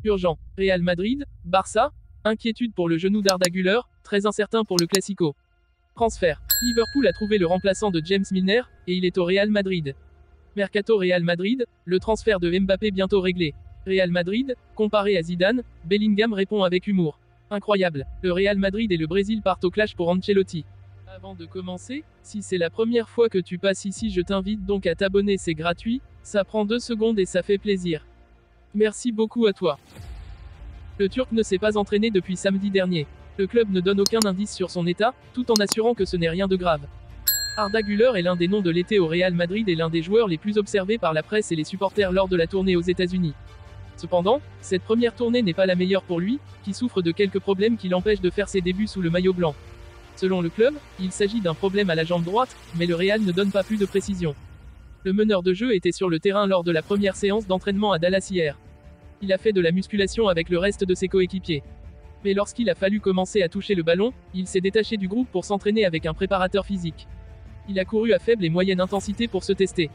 Urgent. Real Madrid, Barça. Inquiétude pour le genou d'Arda Güler, très incertain pour le Classico. Transfert. Liverpool a trouvé le remplaçant de James Milner, et il est au Real Madrid. Mercato Real Madrid, le transfert de Mbappé bientôt réglé. Real Madrid, comparé à Zidane, Bellingham répond avec humour. Incroyable, le Real Madrid et le Brésil partent au clash pour Ancelotti. Avant de commencer, si c'est la première fois que tu passes ici, je t'invite donc à t'abonner, c'est gratuit, ça prend 2 secondes et ça fait plaisir. Merci beaucoup à toi. Le Turc ne s'est pas entraîné depuis samedi dernier. Le club ne donne aucun indice sur son état, tout en assurant que ce n'est rien de grave. Arda Güler est l'un des noms de l'été au Real Madrid et l'un des joueurs les plus observés par la presse et les supporters lors de la tournée aux États-Unis. Cependant, cette première tournée n'est pas la meilleure pour lui, qui souffre de quelques problèmes qui l'empêchent de faire ses débuts sous le maillot blanc. Selon le club, il s'agit d'un problème à la jambe droite, mais le Real ne donne pas plus de précision. Le meneur de jeu était sur le terrain lors de la première séance d'entraînement à Dallas hier. Il a fait de la musculation avec le reste de ses coéquipiers. Mais lorsqu'il a fallu commencer à toucher le ballon, il s'est détaché du groupe pour s'entraîner avec un préparateur physique. Il a couru à faible et moyenne intensité pour se tester.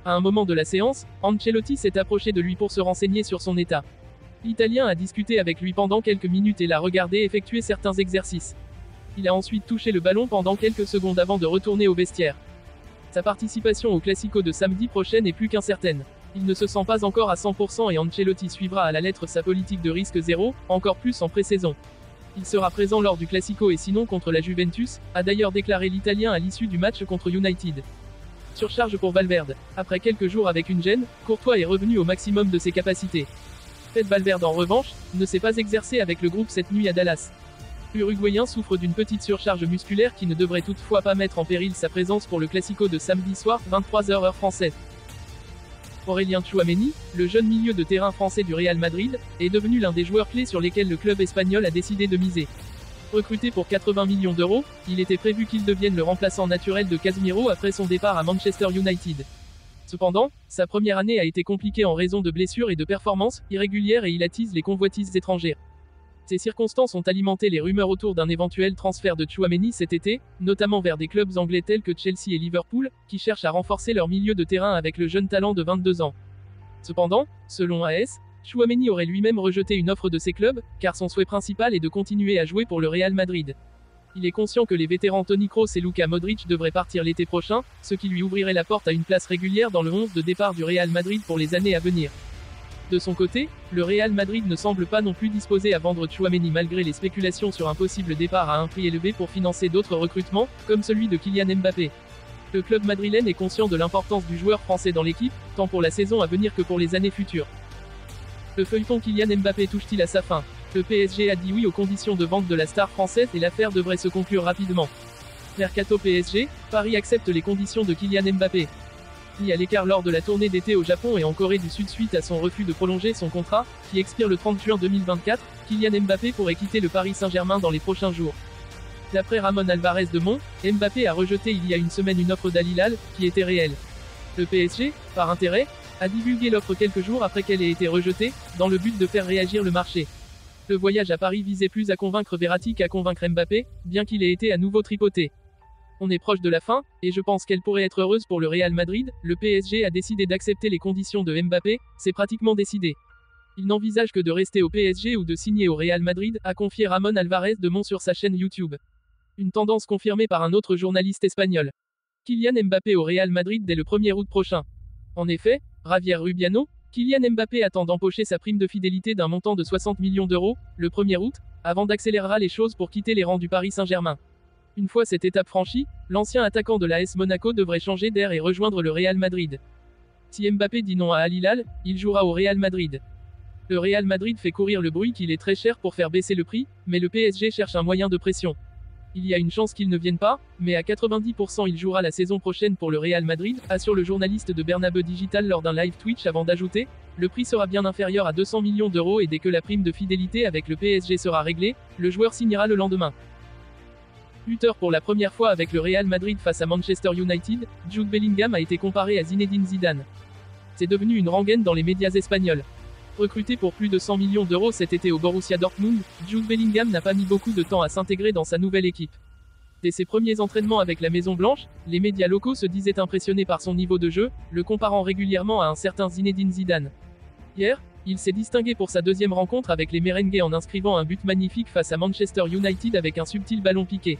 À un moment de la séance, Ancelotti s'est approché de lui pour se renseigner sur son état. L'Italien a discuté avec lui pendant quelques minutes et l'a regardé effectuer certains exercices. Il a ensuite touché le ballon pendant quelques secondes avant de retourner au vestiaire. Sa participation au Classico de samedi prochain est plus qu'incertaine. Il ne se sent pas encore à 100% et Ancelotti suivra à la lettre sa politique de risque zéro, encore plus en pré-saison. Il sera présent lors du Classico et sinon contre la Juventus, a d'ailleurs déclaré l'Italien à l'issue du match contre United. Surcharge pour Valverde. Après quelques jours avec une gêne, Courtois est revenu au maximum de ses capacités. Fede Valverde en revanche, ne s'est pas exercé avec le groupe cette nuit à Dallas. L'Uruguayen souffre d'une petite surcharge musculaire qui ne devrait toutefois pas mettre en péril sa présence pour le Classico de samedi soir, 23h heure française. Aurélien Tchouaméni, le jeune milieu de terrain français du Real Madrid, est devenu l'un des joueurs clés sur lesquels le club espagnol a décidé de miser. Recruté pour 80 millions d'euros, il était prévu qu'il devienne le remplaçant naturel de Casemiro après son départ à Manchester United. Cependant, sa première année a été compliquée en raison de blessures et de performances irrégulières et il attise les convoitises étrangères. Ces circonstances ont alimenté les rumeurs autour d'un éventuel transfert de Tchouaméni cet été, notamment vers des clubs anglais tels que Chelsea et Liverpool, qui cherchent à renforcer leur milieu de terrain avec le jeune talent de 22 ans. Cependant, selon AS, Tchouaméni aurait lui-même rejeté une offre de ces clubs, car son souhait principal est de continuer à jouer pour le Real Madrid. Il est conscient que les vétérans Toni Kroos et Luka Modric devraient partir l'été prochain, ce qui lui ouvrirait la porte à une place régulière dans le 11 de départ du Real Madrid pour les années à venir. De son côté, le Real Madrid ne semble pas non plus disposé à vendre Tchouaméni malgré les spéculations sur un possible départ à un prix élevé pour financer d'autres recrutements, comme celui de Kylian Mbappé. Le club madrilène est conscient de l'importance du joueur français dans l'équipe, tant pour la saison à venir que pour les années futures. Le feuilleton Kylian Mbappé touche-t-il à sa fin? Le PSG a dit oui aux conditions de vente de la star française et l'affaire devrait se conclure rapidement. Mercato PSG, Paris accepte les conditions de Kylian Mbappé. Mis à l'écart lors de la tournée d'été au Japon et en Corée du Sud suite à son refus de prolonger son contrat, qui expire le 30 juin 2024, Kylian Mbappé pourrait quitter le Paris Saint-Germain dans les prochains jours. D'après Ramon Alvarez de Mont, Mbappé a rejeté il y a une semaine une offre d'Al Hilal, qui était réelle. Le PSG, par intérêt, a divulgué l'offre quelques jours après qu'elle ait été rejetée, dans le but de faire réagir le marché. Le voyage à Paris visait plus à convaincre Verratti qu'à convaincre Mbappé, bien qu'il ait été à nouveau tripoté. On est proche de la fin, et je pense qu'elle pourrait être heureuse pour le Real Madrid. Le PSG a décidé d'accepter les conditions de Mbappé, c'est pratiquement décidé. Il n'envisage que de rester au PSG ou de signer au Real Madrid, a confié Ramon Alvarez de Mont sur sa chaîne YouTube. Une tendance confirmée par un autre journaliste espagnol. Kylian Mbappé au Real Madrid dès le 1er août prochain. En effet, Javier Rubiano, Kylian Mbappé attend d'empocher sa prime de fidélité d'un montant de 60 millions d'euros, le 1er août, avant d'accélérera les choses pour quitter les rangs du Paris Saint-Germain. Une fois cette étape franchie, l'ancien attaquant de l'AS Monaco devrait changer d'air et rejoindre le Real Madrid. Si Mbappé dit non à Al Hilal, il jouera au Real Madrid. Le Real Madrid fait courir le bruit qu'il est très cher pour faire baisser le prix, mais le PSG cherche un moyen de pression. Il y a une chance qu'il ne vienne pas, mais à 90% il jouera la saison prochaine pour le Real Madrid, assure le journaliste de Bernabeu Digital lors d'un live Twitch avant d'ajouter, le prix sera bien inférieur à 200 millions d'euros et dès que la prime de fidélité avec le PSG sera réglée, le joueur signera le lendemain. Buteur pour la première fois avec le Real Madrid face à Manchester United, Jude Bellingham a été comparé à Zinedine Zidane. C'est devenu une rengaine dans les médias espagnols. Recruté pour plus de 100 millions d'euros cet été au Borussia Dortmund, Jude Bellingham n'a pas mis beaucoup de temps à s'intégrer dans sa nouvelle équipe. Dès ses premiers entraînements avec la Maison Blanche, les médias locaux se disaient impressionnés par son niveau de jeu, le comparant régulièrement à un certain Zinedine Zidane. Hier, Il s'est distingué pour sa deuxième rencontre avec les Merengues en inscrivant un but magnifique face à Manchester United avec un subtil ballon piqué.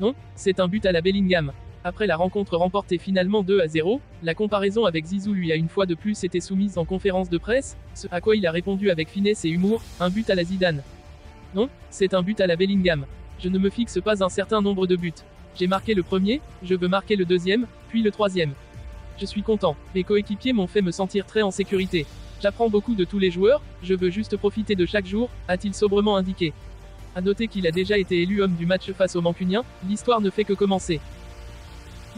Non, c'est un but à la Bellingham. Après la rencontre remportée finalement 2-0, la comparaison avec Zizou lui a une fois de plus été soumise en conférence de presse, ce à quoi il a répondu avec finesse et humour, un but à la Zidane. Non, c'est un but à la Bellingham. Je ne me fixe pas un certain nombre de buts. J'ai marqué le premier, je veux marquer le deuxième, puis le troisième. Je suis content, mes coéquipiers m'ont fait me sentir très en sécurité. J'apprends beaucoup de tous les joueurs, je veux juste profiter de chaque jour, a-t-il sobrement indiqué. A noter qu'il a déjà été élu homme du match face aux Mancuniens, l'histoire ne fait que commencer.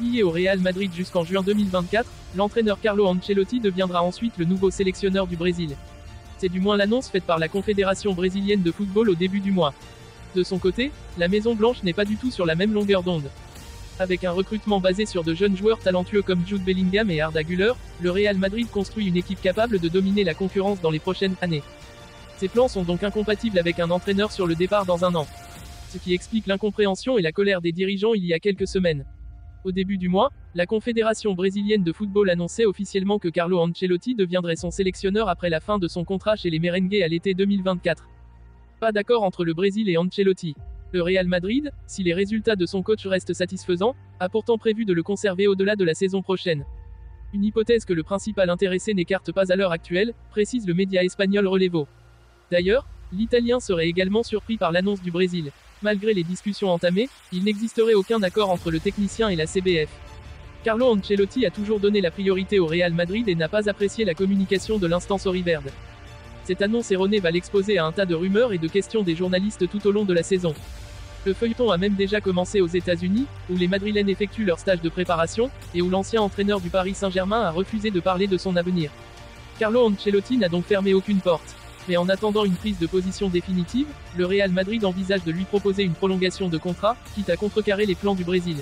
Lié au Real Madrid jusqu'en juin 2024, l'entraîneur Carlo Ancelotti deviendra ensuite le nouveau sélectionneur du Brésil. C'est du moins l'annonce faite par la Confédération brésilienne de football au début du mois. De son côté, la Maison Blanche n'est pas du tout sur la même longueur d'onde. Avec un recrutement basé sur de jeunes joueurs talentueux comme Jude Bellingham et Arda Güler, le Real Madrid construit une équipe capable de dominer la concurrence dans les prochaines années. Ces plans sont donc incompatibles avec un entraîneur sur le départ dans un an. Ce qui explique l'incompréhension et la colère des dirigeants il y a quelques semaines. Au début du mois, la Confédération brésilienne de football annonçait officiellement que Carlo Ancelotti deviendrait son sélectionneur après la fin de son contrat chez les Merengues à l'été 2024. Pas d'accord entre le Brésil et Ancelotti. Le Real Madrid, si les résultats de son coach restent satisfaisants, a pourtant prévu de le conserver au-delà de la saison prochaine. Une hypothèse que le principal intéressé n'écarte pas à l'heure actuelle, précise le média espagnol Relevo. D'ailleurs, l'Italien serait également surpris par l'annonce du Brésil. Malgré les discussions entamées, il n'existerait aucun accord entre le technicien et la CBF. Carlo Ancelotti a toujours donné la priorité au Real Madrid et n'a pas apprécié la communication de l'instance auriverde. Cette annonce erronée va l'exposer à un tas de rumeurs et de questions des journalistes tout au long de la saison. Le feuilleton a même déjà commencé aux États-Unis, où les Madrilènes effectuent leur stage de préparation, et où l'ancien entraîneur du Paris Saint-Germain a refusé de parler de son avenir. Carlo Ancelotti n'a donc fermé aucune porte. Mais en attendant une prise de position définitive, le Real Madrid envisage de lui proposer une prolongation de contrat, quitte à contrecarrer les plans du Brésil.